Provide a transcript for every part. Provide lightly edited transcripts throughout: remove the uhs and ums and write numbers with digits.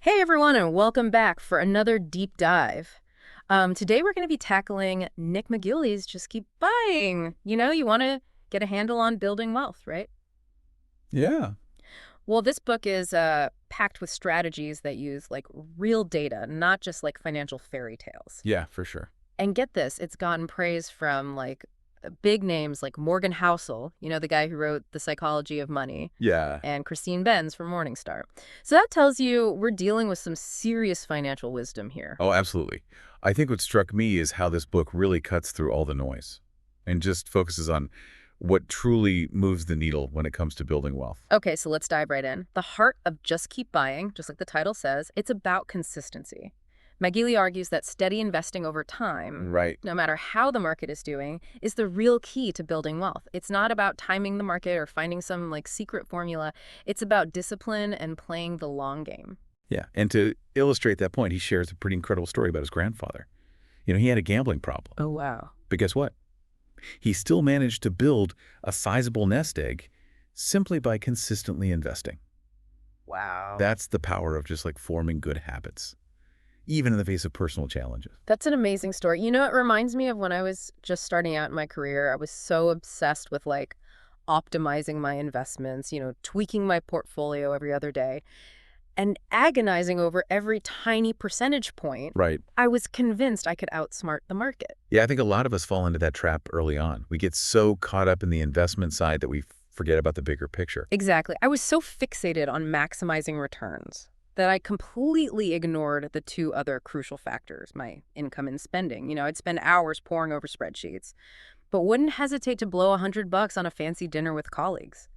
Hey everyone, and welcome back for another deep dive. Today we're going to be tackling Nick Maggiulli's Just Keep Buying. You want to get a handle on building wealth, right? Yeah. Well, this book is packed with strategies that use like real data, not just like financial fairy tales. Yeah, for sure. And get this, it's gotten praise from like big names like Morgan Housel, the guy who wrote The Psychology of Money, Yeah. and Christine Benz from Morningstar. So that tells you we're dealing with some serious financial wisdom here. Oh, absolutely. I think what struck me is how this book really cuts through all the noise and just focuses on what truly moves the needle when it comes to building wealth. Okay, so let's dive right in. The heart of Just Keep Buying, just like the title says, it's about consistency. Maggiulli argues that steady investing over time, Right. no matter how the market is doing, is the real key to building wealth. It's not about timing the market or finding some like secret formula. It's about discipline and playing the long game. Yeah. And to illustrate that point, he shares a pretty incredible story about his grandfather. He had a gambling problem. Oh, wow. But guess what? He still managed to build a sizable nest egg simply by consistently investing. Wow. That's the power of just like forming good habits, even in the face of personal challenges. That's an amazing story. It reminds me of when I was just starting out in my career. I was so obsessed with like optimizing my investments, tweaking my portfolio every other day and agonizing over every tiny percentage point. Right. I was convinced I could outsmart the market. Yeah, I think a lot of us fall into that trap early on. We get so caught up in the investment side that we forget about the bigger picture. Exactly. I was so fixated on maximizing returns that I completely ignored the two other crucial factors, my income and spending. I'd spend hours poring over spreadsheets, but wouldn't hesitate to blow $100 on a fancy dinner with colleagues.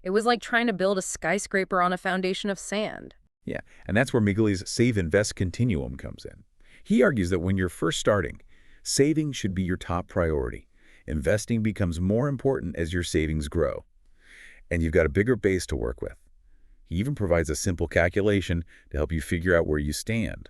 It was like trying to build a skyscraper on a foundation of sand. Yeah, and that's where Maggiulli's Save-Invest continuum comes in. He argues that when you're first starting, saving should be your top priority. Investing becomes more important as your savings grow, and you've got a bigger base to work with. He even provides a simple calculation to help you figure out where you stand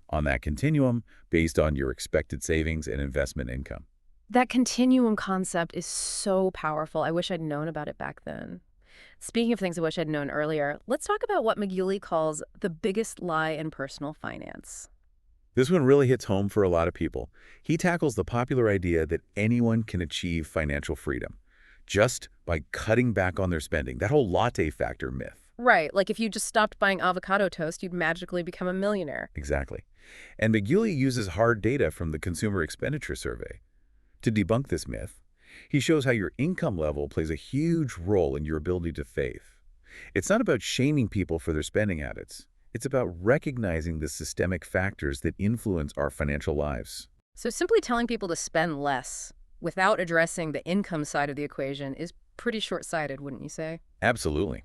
on that continuum based on your expected savings and investment income. That continuum concept is so powerful. I wish I'd known about it back then. Speaking of things I wish I'd known earlier, let's talk about what Maggiulli calls the biggest lie in personal finance. This one really hits home for a lot of people. He tackles the popular idea that anyone can achieve financial freedom just by cutting back on their spending, that whole latte factor myth. Right, like if you just stopped buying avocado toast, you'd magically become a millionaire. Exactly. And Maggiulli uses hard data from the Consumer Expenditure Survey to debunk this myth. He shows how your income level plays a huge role in your ability to save. It's not about shaming people for their spending habits. It's about recognizing the systemic factors that influence our financial lives. So simply telling people to spend less without addressing the income side of the equation is pretty short-sighted, wouldn't you say? Absolutely.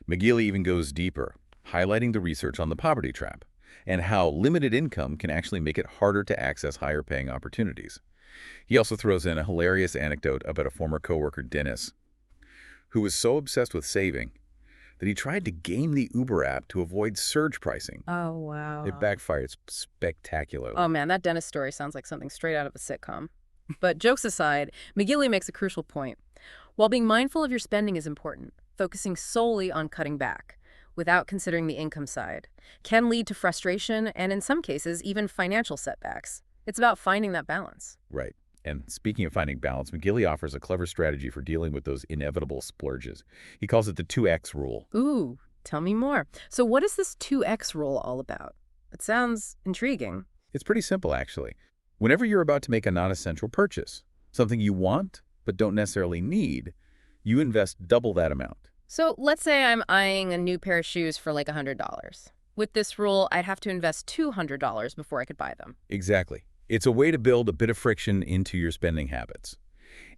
Maggiulli even goes deeper, highlighting the research on the poverty trap and how limited income can actually make it harder to access higher-paying opportunities. He also throws in a hilarious anecdote about a former coworker, Dennis, who was so obsessed with saving that he tried to game the Uber app to avoid surge pricing. Oh, wow. It backfired spectacularly. Oh man, that Dennis story sounds like something straight out of a sitcom. But jokes aside, Maggiulli makes a crucial point. While being mindful of your spending is important, focusing solely on cutting back, without considering the income side, can lead to frustration and, in some cases, even financial setbacks. It's about finding that balance. Right. And speaking of finding balance, Maggiulli offers a clever strategy for dealing with those inevitable splurges. He calls it the 2X rule. Ooh, tell me more. So what is this 2X rule all about? It sounds intriguing. It's pretty simple, actually. Whenever you're about to make a non-essential purchase, something you want but don't necessarily need, you invest double that amount. So let's say I'm eyeing a new pair of shoes for like $100. With this rule, I'd have to invest $200 before I could buy them. Exactly. It's a way to build a bit of friction into your spending habits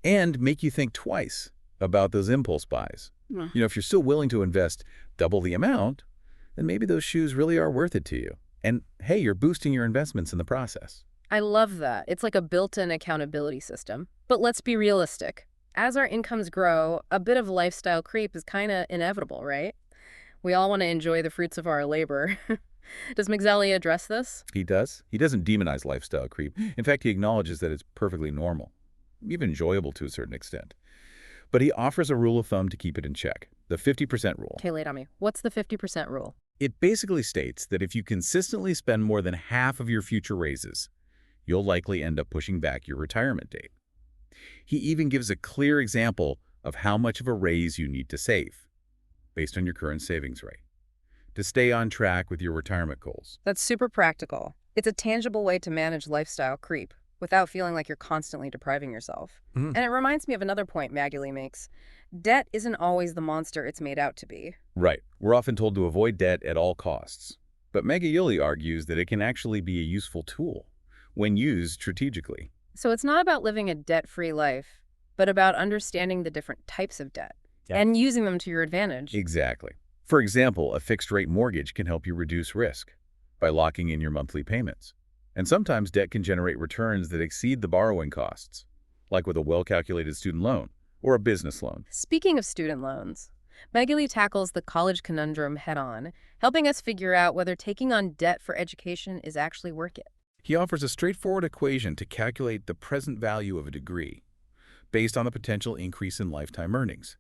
and make you think twice about those impulse buys. Hmm. If you're still willing to invest double the amount, then maybe those shoes really are worth it to you. And hey, you're boosting your investments in the process. I love that. It's like a built-in accountability system. But let's be realistic. As our incomes grow, a bit of lifestyle creep is kind of inevitable, right? We all want to enjoy the fruits of our labor. Does Maggiulli address this? He does. He doesn't demonize lifestyle creep. In fact, he acknowledges that it's perfectly normal, even enjoyable to a certain extent. But he offers a rule of thumb to keep it in check, the 50% rule. Okay, lay it on me. What's the 50% rule? It basically states that if you consistently spend more than half of your future raises, you'll likely end up pushing back your retirement date. He even gives a clear example of how much of a raise you need to save, based on your current savings rate, to stay on track with your retirement goals. That's super practical. It's a tangible way to manage lifestyle creep without feeling like you're constantly depriving yourself. Mhm. And it reminds me of another point Maggiulli makes. Debt isn't always the monster it's made out to be. Right. We're often told to avoid debt at all costs. But Maggiulli argues that it can actually be a useful tool when used strategically. So it's not about living a debt-free life, but about understanding the different types of debt Yeah. and using them to your advantage. Exactly. For example, a fixed-rate mortgage can help you reduce risk by locking in your monthly payments. And sometimes debt can generate returns that exceed the borrowing costs, like with a well-calculated student loan or a business loan. Speaking of student loans, Maggiulli tackles the college conundrum head-on, helping us figure out whether taking on debt for education is actually worth it. He offers a straightforward equation to calculate the present value of a degree based on the potential increase in lifetime earnings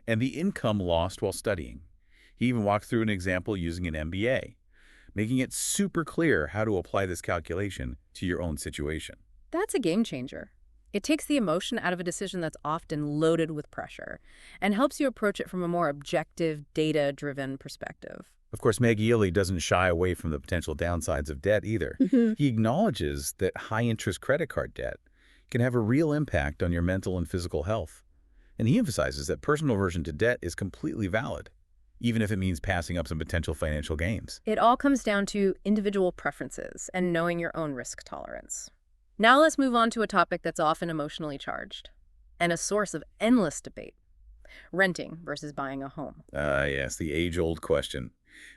and the income lost while studying. He even walks through an example using an MBA, making it super clear how to apply this calculation to your own situation. That's a game changer. It takes the emotion out of a decision that's often loaded with pressure and helps you approach it from a more objective, data-driven perspective. Of course, Maggiulli doesn't shy away from the potential downsides of debt either. He acknowledges that high-interest credit card debt can have a real impact on your mental and physical health. And he emphasizes that personal aversion to debt is completely valid, even if it means passing up some potential financial gains. It all comes down to individual preferences and knowing your own risk tolerance. Now let's move on to a topic that's often emotionally charged and a source of endless debate: renting versus buying a home. Yes, the age-old question.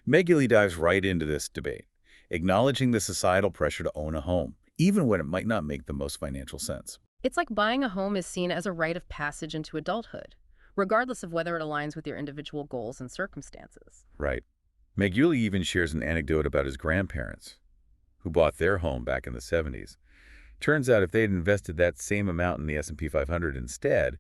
Maggiulli dives right into this debate, acknowledging the societal pressure to own a home, even when it might not make the most financial sense. It's like buying a home is seen as a rite of passage into adulthood, regardless of whether it aligns with your individual goals and circumstances. Right. Maggiulli even shares an anecdote about his grandparents, who bought their home back in the 70s. Turns out if they'd invested that same amount in the S&P 500 instead,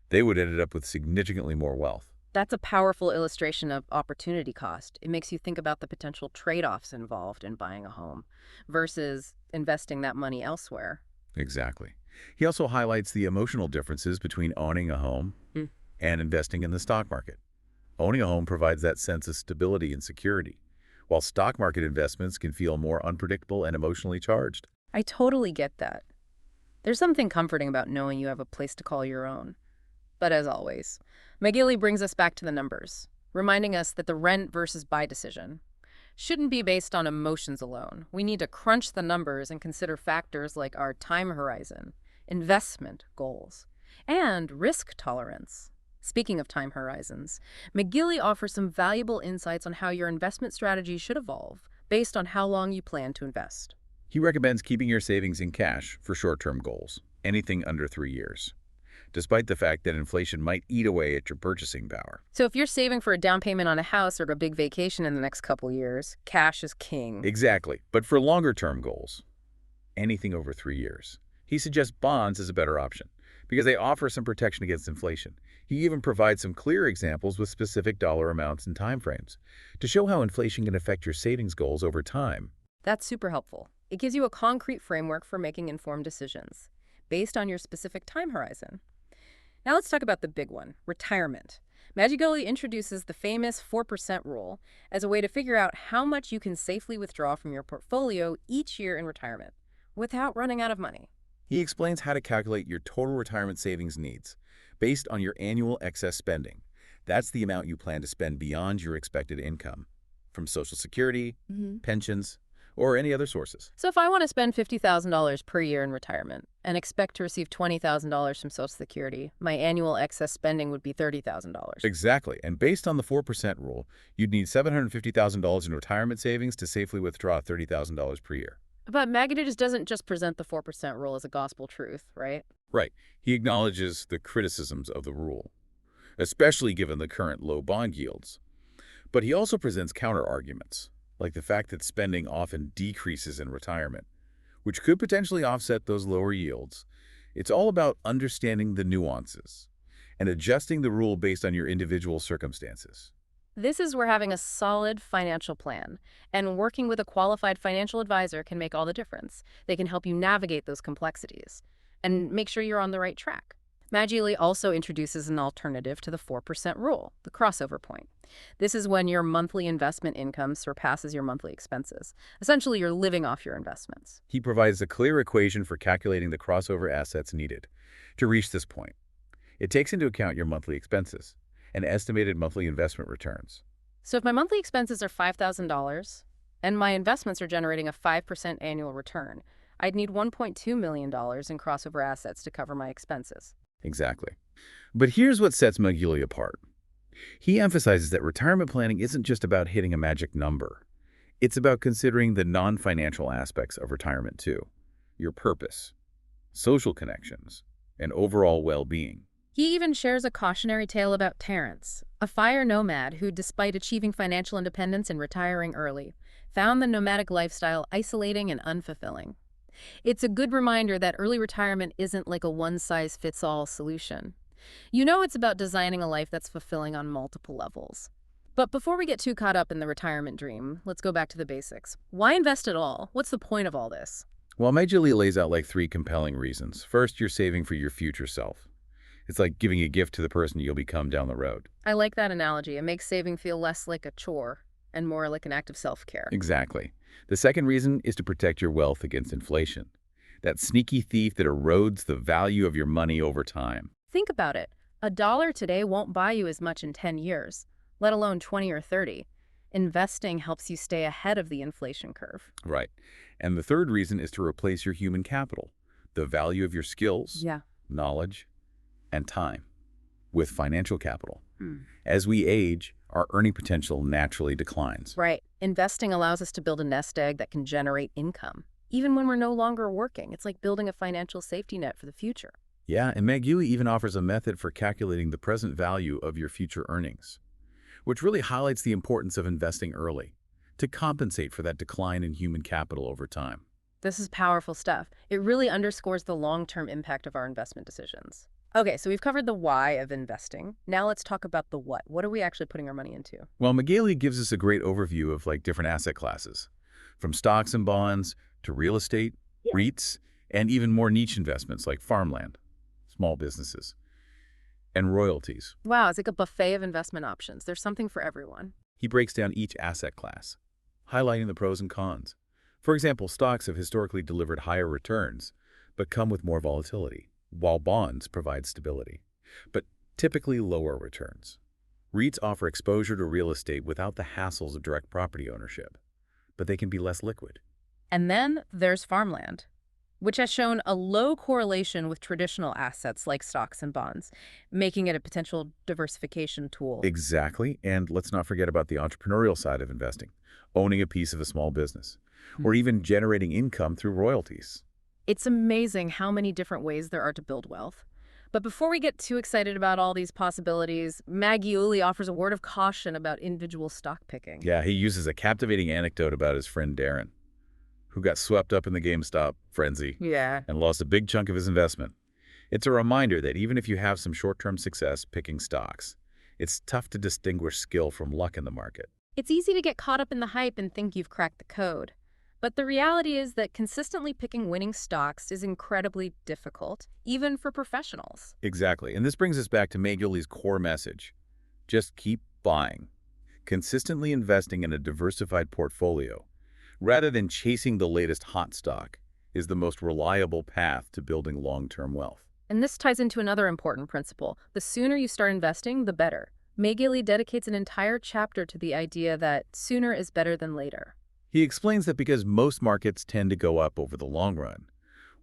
they would have ended up with significantly more wealth. That's a powerful illustration of opportunity cost. It makes you think about the potential trade-offs involved in buying a home versus investing that money elsewhere. Exactly. He also highlights the emotional differences between owning a home and investing in the stock market. Owning a home provides that sense of stability and security, while stock market investments can feel more unpredictable and emotionally charged. I totally get that. There's something comforting about knowing you have a place to call your own. But as always, Maggiulli brings us back to the numbers, reminding us that the rent versus buy decision shouldn't be based on emotions alone. We need to crunch the numbers and consider factors like our time horizon, investment goals, and risk tolerance. Speaking of time horizons, Maggiulli offers some valuable insights on how your investment strategy should evolve based on how long you plan to invest. He recommends keeping your savings in cash for short-term goals, anything under 3 years, despite the fact that inflation might eat away at your purchasing power. So if you're saving for a down payment on a house or a big vacation in the next couple years, cash is king. Exactly. But for longer-term goals, anything over 3 years, he suggests bonds as a better option because they offer some protection against inflation. He even provides some clear examples with specific dollar amounts and timeframes to show how inflation can affect your savings goals over time. That's super helpful. It gives you a concrete framework for making informed decisions based on your specific time horizon. Now let's talk about the big one, retirement. Maggiulli introduces the famous 4% rule as a way to figure out how much you can safely withdraw from your portfolio each year in retirement without running out of money. He explains how to calculate your total retirement savings needs based on your annual excess spending. That's the amount you plan to spend beyond your expected income from Social Security, pensions, or any other sources. So if I want to spend $50,000 per year in retirement and expect to receive $20,000 from Social Security, my annual excess spending would be $30,000. Exactly. And based on the 4% rule, you'd need $750,000 in retirement savings to safely withdraw $30,000 per year. But Maggiulli doesn't just present the 4% rule as a gospel truth, right? Right. He acknowledges the criticisms of the rule, especially given the current low bond yields. But he also presents counter-arguments, like the fact that spending often decreases in retirement, which could potentially offset those lower yields. It's all about understanding the nuances and adjusting the rule based on your individual circumstances. This is where having a solid financial plan and working with a qualified financial advisor can make all the difference. They can help you navigate those complexities and make sure you're on the right track. Maggiulli also introduces an alternative to the 4% rule, the crossover point. This is when your monthly investment income surpasses your monthly expenses. Essentially, you're living off your investments. He provides a clear equation for calculating the crossover assets needed to reach this point. It takes into account your monthly expenses and estimated monthly investment returns. So if my monthly expenses are $5,000 and my investments are generating a 5% annual return, I'd need $1.2 million in crossover assets to cover my expenses. Exactly. But here's what sets Maggiulli apart. He emphasizes that retirement planning isn't just about hitting a magic number. It's about considering the non-financial aspects of retirement too. Your purpose, social connections, and overall well-being. He even shares a cautionary tale about Terrence, a fire nomad who, despite achieving financial independence and retiring early, found the nomadic lifestyle isolating and unfulfilling. It's a good reminder that early retirement isn't like a one-size-fits-all solution. It's about designing a life that's fulfilling on multiple levels. But before we get too caught up in the retirement dream, let's go back to the basics. Why invest at all? What's the point of all this? Well, Maggiulli lays out like 3 compelling reasons. First, you're saving for your future self. It's like giving a gift to the person you'll become down the road. I like that analogy. It makes saving feel less like a chore and more like an act of self-care. Exactly. The second reason is to protect your wealth against inflation. That sneaky thief that erodes the value of your money over time. Think about it. A dollar today won't buy you as much in 10 years, let alone 20 or 30. Investing helps you stay ahead of the inflation curve. Right. And the third reason is to replace your human capital, the value of your skills, Yeah. knowledge, and time, with financial capital. As we age, our earning potential naturally declines. Right. Investing allows us to build a nest egg that can generate income, even when we're no longer working. It's like building a financial safety net for the future. Yeah, and Maggiulli even offers a method for calculating the present value of your future earnings, which really highlights the importance of investing early to compensate for that decline in human capital over time. This is powerful stuff. It really underscores the long-term impact of our investment decisions. Okay, so we've covered the why of investing. Now let's talk about the what. What are we actually putting our money into? Well, Maggiulli gives us a great overview of like different asset classes, from stocks and bonds to real estate, REITs, and even more niche investments like farmland, small businesses, and royalties. Wow, it's like a buffet of investment options. There's something for everyone. He breaks down each asset class, highlighting the pros and cons. For example, stocks have historically delivered higher returns, but come with more volatility, while bonds provide stability, but typically lower returns. REITs offer exposure to real estate without the hassles of direct property ownership, but they can be less liquid. And then there's farmland, which has shown a low correlation with traditional assets like stocks and bonds, making it a potential diversification tool. Exactly, and let's not forget about the entrepreneurial side of investing, owning a piece of a small business, or even generating income through royalties. It's amazing how many different ways there are to build wealth. But before we get too excited about all these possibilities, Maggiulli offers a word of caution about individual stock picking. Yeah, he uses a captivating anecdote about his friend Darren, who got swept up in the GameStop frenzy and lost a big chunk of his investment. It's a reminder that even if you have some short-term success picking stocks, it's tough to distinguish skill from luck in the market. It's easy to get caught up in the hype and think you've cracked the code. But the reality is that consistently picking winning stocks is incredibly difficult, even for professionals. Exactly, and this brings us back to Maggiulli's core message. Just keep buying. Consistently investing in a diversified portfolio, rather than chasing the latest hot stock, is the most reliable path to building long-term wealth. And this ties into another important principle. The sooner you start investing, the better. Maggiulli dedicates an entire chapter to the idea that sooner is better than later. He explains that because most markets tend to go up over the long run,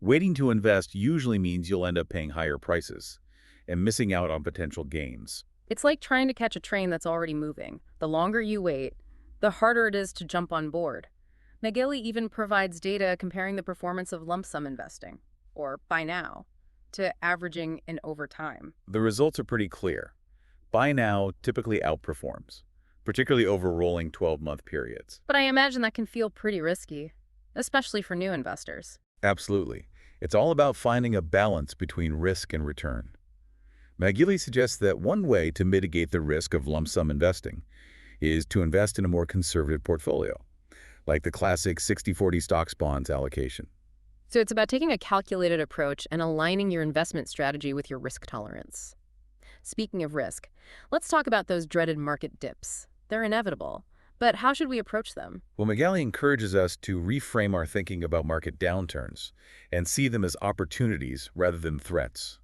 waiting to invest usually means you'll end up paying higher prices and missing out on potential gains. It's like trying to catch a train that's already moving. The longer you wait, the harder it is to jump on board. Maggiulli even provides data comparing the performance of lump sum investing, or buy now, to averaging and over time. The results are pretty clear. Buy now typically outperforms, particularly over rolling 12-month periods. But I imagine that can feel pretty risky, especially for new investors. Absolutely. It's all about finding a balance between risk and return. Maggiulli suggests that one way to mitigate the risk of lump sum investing is to invest in a more conservative portfolio, like the classic 60/40 stocks bonds allocation. So it's about taking a calculated approach and aligning your investment strategy with your risk tolerance. Speaking of risk, let's talk about those dreaded market dips. They're inevitable, but how should we approach them? Well, Maggiulli encourages us to reframe our thinking about market downturns and see them as opportunities rather than threats.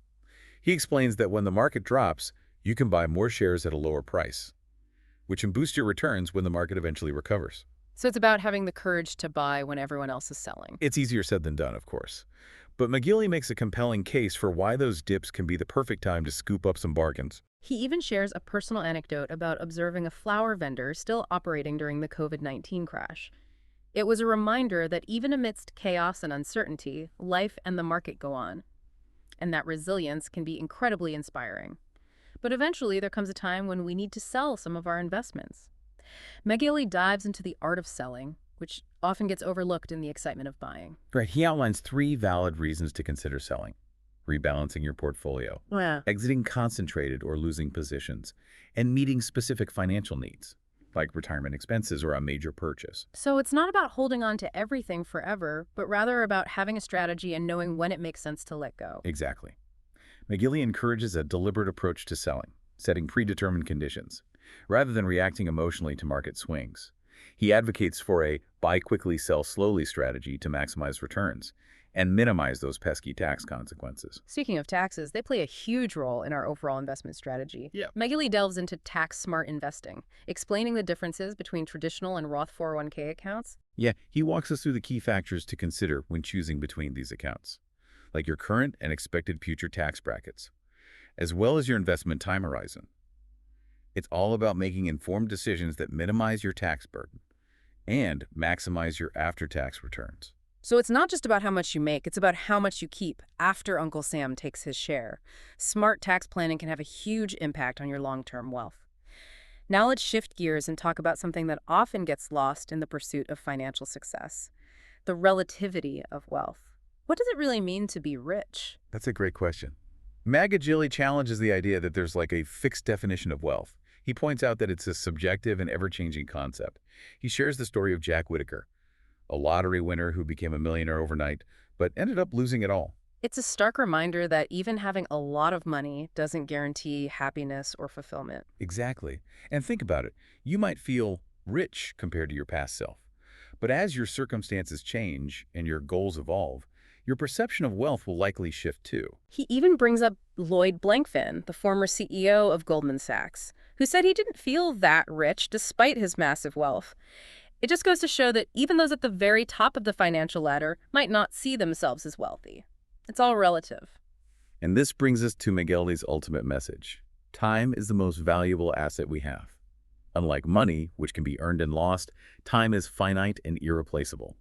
He explains that when the market drops, you can buy more shares at a lower price, which can boost your returns when the market eventually recovers. So it's about having the courage to buy when everyone else is selling. It's easier said than done, of course. But Maggiulli makes a compelling case for why those dips can be the perfect time to scoop up some bargains. He even shares a personal anecdote about observing a flower vendor still operating during the COVID-19 crash. It was a reminder that even amidst chaos and uncertainty, life and the market go on, and that resilience can be incredibly inspiring. But eventually, there comes a time when we need to sell some of our investments. Maggiulli dives into the art of selling, which often gets overlooked in the excitement of buying. Right, he outlines 3 valid reasons to consider selling: rebalancing your portfolio, Yeah. exiting concentrated or losing positions, and meeting specific financial needs, like retirement expenses or a major purchase. So it's not about holding on to everything forever, but rather about having a strategy and knowing when it makes sense to let go. Exactly. Maggiulli encourages a deliberate approach to selling, setting predetermined conditions, rather than reacting emotionally to market swings. He advocates for a buy quickly, sell slowly strategy to maximize returns and minimize those pesky tax consequences. Speaking of taxes, they play a huge role in our overall investment strategy. Yeah. Maggiulli delves into tax-smart investing, explaining the differences between traditional and Roth 401k accounts. Yeah, he walks us through the key factors to consider when choosing between these accounts, like your current and expected future tax brackets, as well as your investment time horizon. It's all about making informed decisions that minimize your tax burden and maximize your after-tax returns. So it's not just about how much you make, it's about how much you keep after Uncle Sam takes his share. Smart tax planning can have a huge impact on your long-term wealth. Now let's shift gears and talk about something that often gets lost in the pursuit of financial success: the relativity of wealth. What does it really mean to be rich? That's a great question. Maggiulli challenges the idea that there's like a fixed definition of wealth. He points out that it's a subjective and ever-changing concept. He shares the story of Jack Whitaker, a lottery winner who became a millionaire overnight, but ended up losing it all. It's a stark reminder that even having a lot of money doesn't guarantee happiness or fulfillment. Exactly. And think about it. You might feel rich compared to your past self. But as your circumstances change and your goals evolve, your perception of wealth will likely shift too. He even brings up Lloyd Blankfein, the former CEO of Goldman Sachs, who said he didn't feel that rich despite his massive wealth. It just goes to show that even those at the very top of the financial ladder might not see themselves as wealthy. It's all relative. And this brings us to Maggiulli's ultimate message. Time is the most valuable asset we have. Unlike money, which can be earned and lost, time is finite and irreplaceable.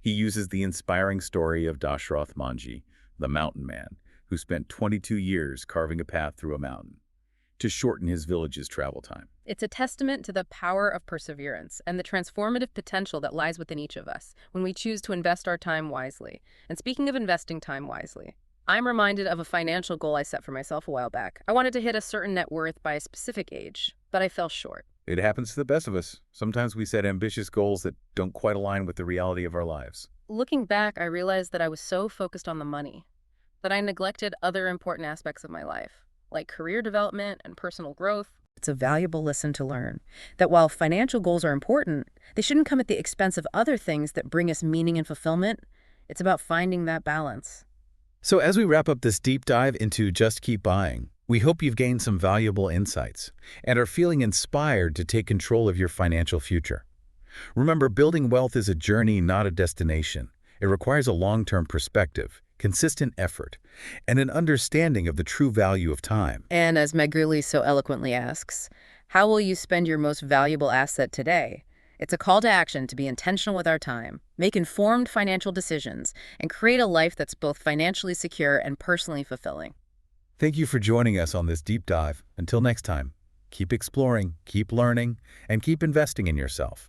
He uses the inspiring story of Dashrath Manji, the mountain man, who spent 22 years carving a path through a mountain to shorten his village's travel time. It's a testament to the power of perseverance and the transformative potential that lies within each of us when we choose to invest our time wisely. And speaking of investing time wisely, I'm reminded of a financial goal I set for myself a while back. I wanted to hit a certain net worth by a specific age, but I fell short. It happens to the best of us. Sometimes we set ambitious goals that don't quite align with the reality of our lives. Looking back, I realized that I was so focused on the money that I neglected other important aspects of my life, like career development and personal growth. It's a valuable lesson to learn that while financial goals are important, they shouldn't come at the expense of other things that bring us meaning and fulfillment. It's about finding that balance. So as we wrap up this deep dive into Just Keep Buying, we hope you've gained some valuable insights and are feeling inspired to take control of your financial future. Remember, building wealth is a journey, not a destination. It requires a long-term perspective, consistent effort, and an understanding of the true value of time. And as Maggiulli so eloquently asks, how will you spend your most valuable asset today? It's a call to action to be intentional with our time, make informed financial decisions, and create a life that's both financially secure and personally fulfilling. Thank you for joining us on this deep dive. Until next time, keep exploring, keep learning, and keep investing in yourself.